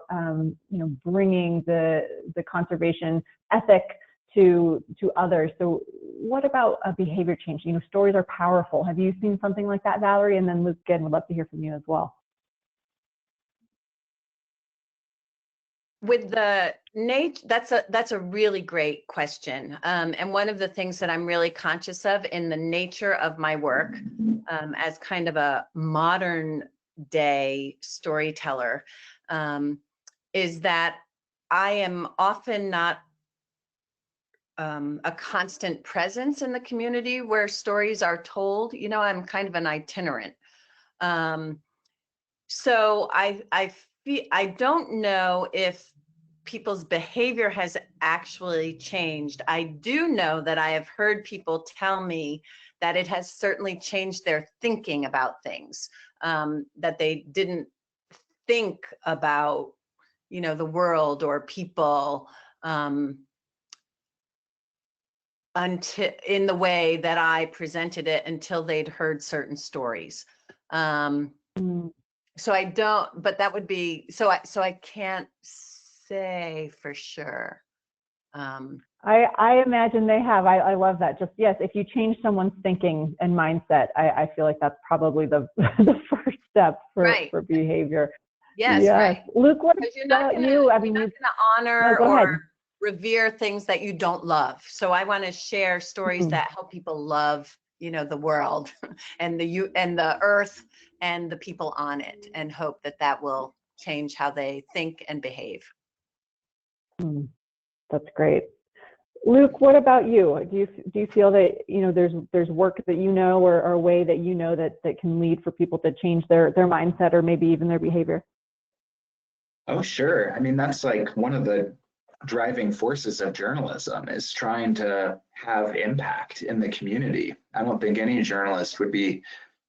bringing the conservation ethic to others. So what about a behavior change? Stories are powerful. Have you seen something like that, Valerie? And then Luke, again, would love to hear from you as well. With the nature, that's a really great question. And one of the things that I'm really conscious of in the nature of my work, as kind of a modern day storyteller, is that I am often not a constant presence in the community where stories are told. I'm kind of an itinerant. So I don't know if people's behavior has actually changed. I do know that I have heard people tell me that it has certainly changed their thinking about things, that they didn't think about, the world or people until in the way that I presented it until they'd heard certain stories. So I don't, but that would be, so I can't say for sure. I imagine they have. I love that. Just, yes, if you change someone's thinking and mindset, I feel like that's probably the first step for behavior. Yes, right. Luke, what about you? I mean, you're not going to honor or revere things that you don't love. So I want to share stories that help people love, the world and the earth and the people on it, and hope that will change how they think and behave. That's great. Luke, what about you? Do you feel that, you know, there's work that you know, or a way that you know that can lead for people to change their mindset or maybe even their behavior? Oh, sure. I mean, that's like one of the driving forces of journalism, is trying to have impact in the community. I don't think any journalist would be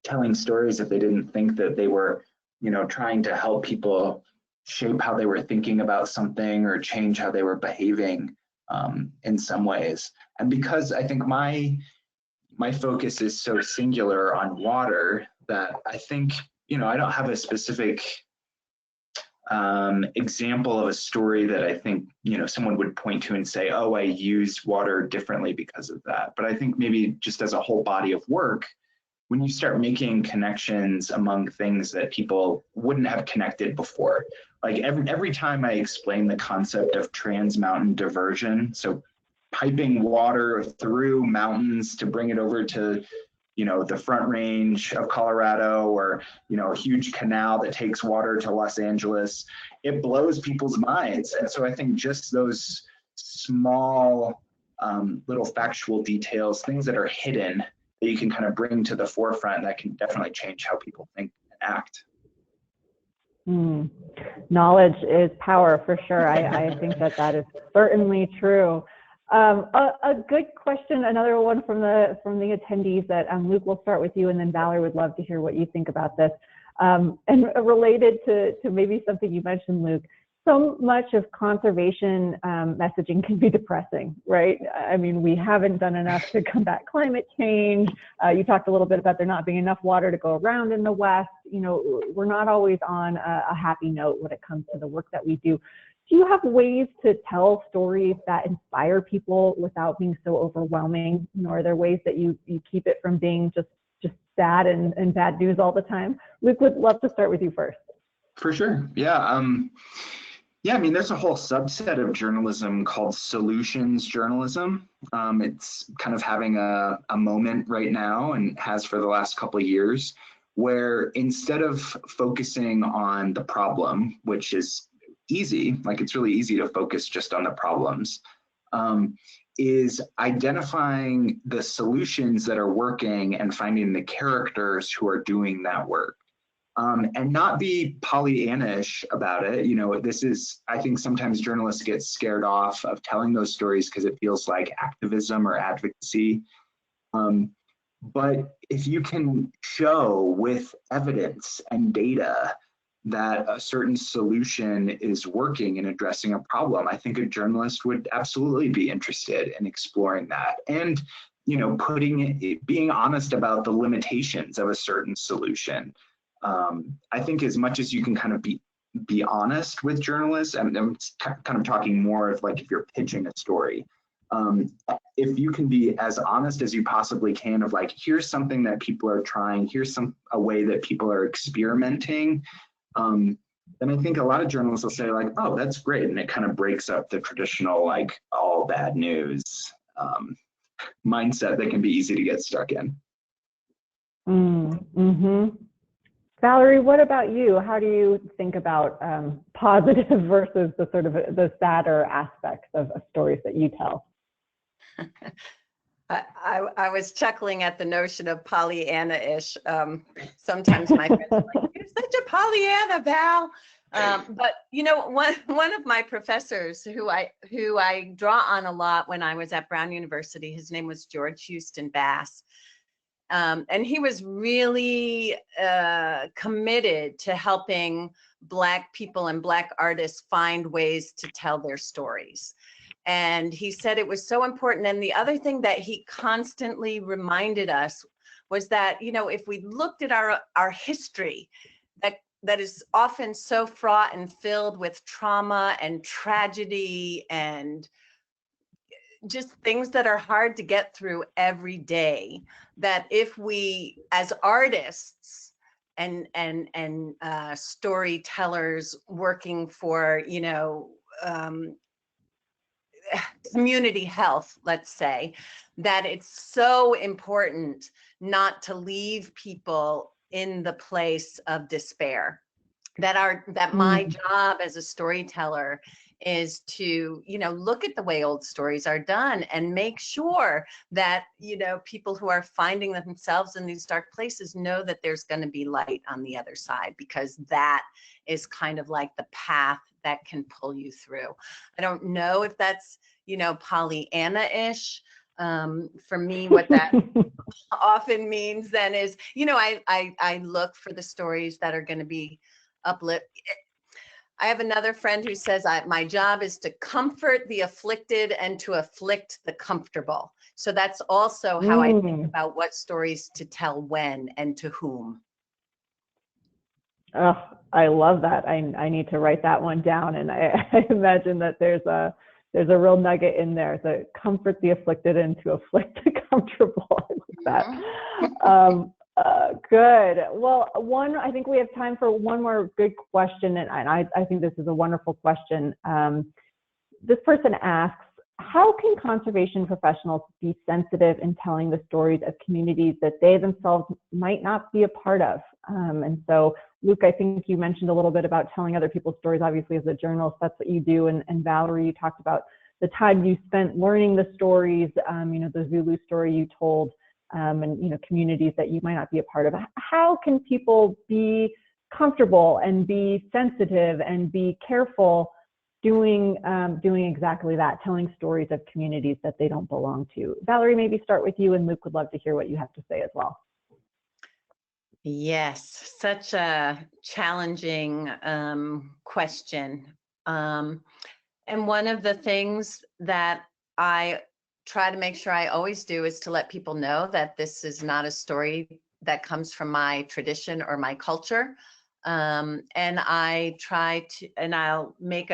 telling stories if they didn't think that they were, you know, trying to help people shape how they were thinking about something or change how they were behaving in some ways. And because I think my focus is so singular on water, that I think, you know, I don't have a specific example of a story that I think, you know, someone would point to and say, oh, I used water differently because of that. But I think maybe just as a whole body of work, when you start making connections among things that people wouldn't have connected before, like every time I explain the concept of trans-mountain diversion, so piping water through mountains to bring it over to, you know, the Front Range of Colorado, or, you know, a huge canal that takes water to Los Angeles, it blows people's minds. And so I think just those small little factual details, things that are hidden, that you can kind of bring to the forefront, that can definitely change how people think and act. Knowledge is power, for sure. I think that is certainly true. A good question, another one from the attendees, that Luke, we'll start with you, and then Valerie would love to hear what you think about this. And related to maybe something you mentioned, Luke, so much of conservation messaging can be depressing, right? I mean, we haven't done enough to combat climate change. You talked a little bit about there not being enough water to go around in the West. You know, we're not always on a happy note when it comes to the work that we do. Do you have ways to tell stories that inspire people without being so overwhelming? You know, are there ways that you keep it from being just sad and bad news all the time? Luke, would love to start with you first. For sure. Yeah. Yeah, I mean, there's a whole subset of journalism called solutions journalism. It's kind of having a moment right now, and has for the last couple of years, where instead of focusing on the problem, which is easy, like it's really easy to focus just on the problems, is identifying the solutions that are working and finding the characters who are doing that work. And not be Pollyannish about it. You know, this is, I think sometimes journalists get scared off of telling those stories because it feels like activism or advocacy. But if you can show with evidence and data that a certain solution is working in addressing a problem, I think a journalist would absolutely be interested in exploring that. And, you know, being honest about the limitations of a certain solution. I think as much as you can kind of be honest with journalists, and I'm kind of talking more of like if you're pitching a story, if you can be as honest as you possibly can of like, here's something that people are trying, here's a way that people are experimenting, then I think a lot of journalists will say like, oh, that's great. And it kind of breaks up the traditional like all bad news mindset that can be easy to get stuck in. Valerie, what about you? How do you think about positive versus the sort of the sadder aspects of stories that you tell? I was chuckling at the notion of Pollyanna-ish. Sometimes my friends are like, "You're such a Pollyanna, Val." But you know, one of my professors who I draw on a lot when I was at Brown University, his name was George Houston Bass. And he was really committed to helping Black people and Black artists find ways to tell their stories. And he said it was so important. And the other thing that he constantly reminded us was that, you know, if we looked at our history, that is often so fraught and filled with trauma and tragedy and just things that are hard to get through every day, that if we as artists and storytellers working for, you know, community health, let's say, that it's so important not to leave people in the place of despair. That my job as a storyteller is to, look at the way old stories are done and make sure that, people who are finding themselves in these dark places know that there's going to be light on the other side, because that is kind of like the path that can pull you through. I don't know if that's, Pollyanna-ish. For me, what that often means then is, I look for the stories that are going to be uplift. I have another friend who says, my job is to comfort the afflicted and to afflict the comfortable. So that's also how I think about what stories to tell when and to whom. Oh, I love that. I need to write that one down, and I imagine that there's a real nugget in there, to comfort the afflicted and to afflict the comfortable. I like that. Good. Well, I think we have time for one more good question, and I think this is a wonderful question. This person asks, how can conservation professionals be sensitive in telling the stories of communities that they themselves might not be a part of? And so, Luke, I think you mentioned a little bit about telling other people's stories. Obviously, as a journalist, that's what you do. And Valerie, you talked about the time you spent learning the stories, the Zulu story you told, and, communities that you might not be a part of. How can people be comfortable and be sensitive and be careful doing exactly that, telling stories of communities that they don't belong to? Valerie, maybe start with you, and Luke would love to hear what you have to say as well. Yes, such a challenging question. And one of the things that I try to make sure I always do is to let people know that this is not a story that comes from my tradition or my culture. And I try to, and I'll make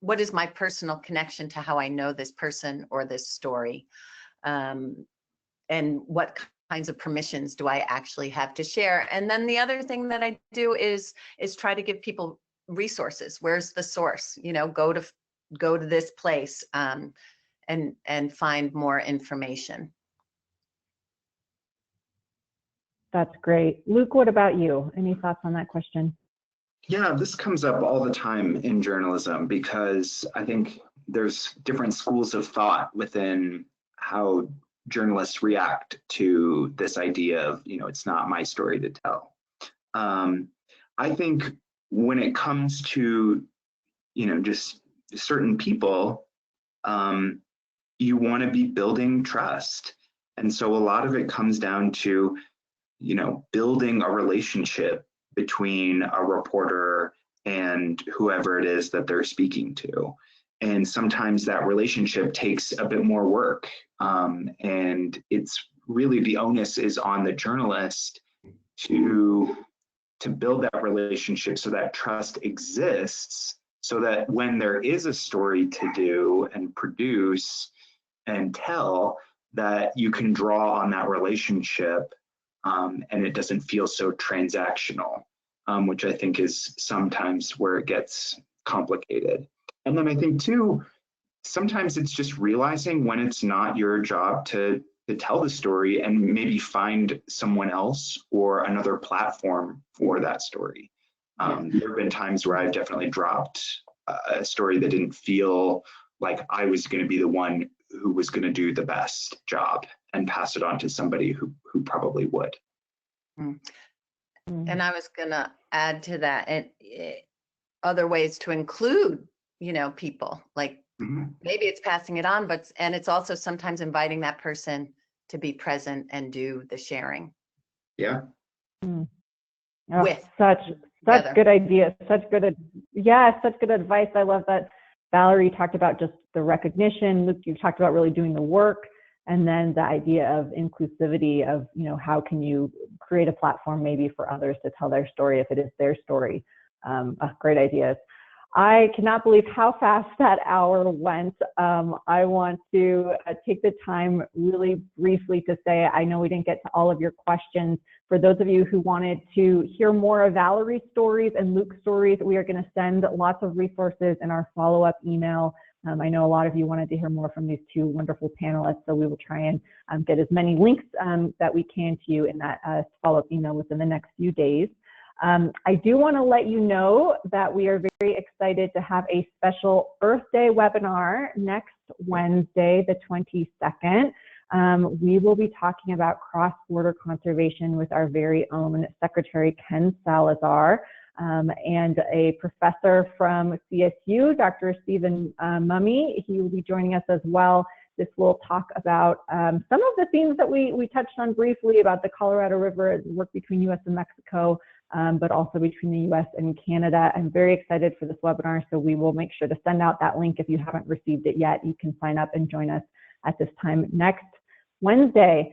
what is my personal connection to how I know this person or this story? And what kinds of permissions do I actually have to share? And then the other thing that I do is try to give people resources. Where's the source? Go to this place and find more information. That's great. Luke, what about you? Any thoughts on that question? Yeah, this comes up all the time in journalism, because I think there's different schools of thought within how journalists react to this idea of, it's not my story to tell. I think when it comes to, just certain people, you want to be building trust. And so a lot of it comes down to, building a relationship between a reporter and whoever it is that they're speaking to. And sometimes that relationship takes a bit more work. And it's really, the onus is on the journalist to build that relationship so that trust exists, so that when there is a story to do and produce and tell, that you can draw on that relationship, and it doesn't feel so transactional, which I think is sometimes where it gets complicated. And then I think too, sometimes it's just realizing when it's not your job to tell the story, and maybe find someone else or another platform for that story. There have been times where I've definitely dropped a story that didn't feel like I was going to be the one who was going to do the best job, and pass it on to somebody who probably would. And I was going to add to that, and other ways to include, people, like maybe it's passing it on, and it's also sometimes inviting that person to be present and do the sharing. Yeah. With such good ideas, such good advice. I love that Valerie talked about just the recognition. Luke, you talked about really doing the work, and then the idea of inclusivity of, how can you create a platform maybe for others to tell their story if it is their story. Great ideas. I cannot believe how fast that hour went. I want to take the time really briefly to say, I know we didn't get to all of your questions. For those of you who wanted to hear more of Valerie's stories and Luke's stories, we are going to send lots of resources in our follow-up email. I know a lot of you wanted to hear more from these two wonderful panelists, so we will try and get as many links that we can to you in that follow-up email within the next few days. I do want to let you know that we are very excited to have a special Earth Day webinar next Wednesday, the 22nd. We will be talking about cross-border conservation with our very own Secretary Ken Salazar and a professor from CSU, Dr. Stephen Mummy. He will be joining us as well. This will talk about some of the themes that we touched on briefly about the Colorado River, work between US and Mexico, but also between the US and Canada. I'm very excited for this webinar, so we will make sure to send out that link. If you haven't received it yet, you can sign up and join us at this time next Wednesday.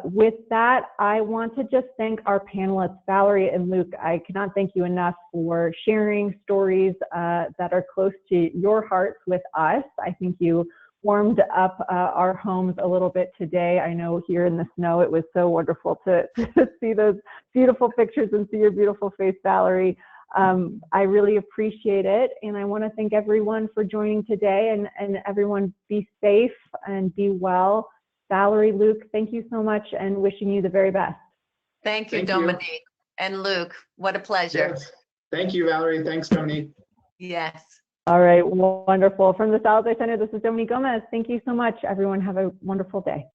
With that, I want to just thank our panelists, Valerie and Luke. I cannot thank you enough for sharing stories that are close to your hearts with us. I think you warmed up our homes a little bit today. I know here in the snow, it was so wonderful to see those beautiful pictures and see your beautiful face, Valerie. I really appreciate it. And I want to thank everyone for joining today, and everyone be safe and be well. Valerie, Luke, thank you so much, and wishing you the very best. Thank you, Dominique and Luke. What a pleasure. Yes. Thank you, Valerie. Thanks, Dominique. Yes. All right, wonderful. From the Salazar Center, this is Dominique Gomez. Thank you so much, everyone. Have a wonderful day.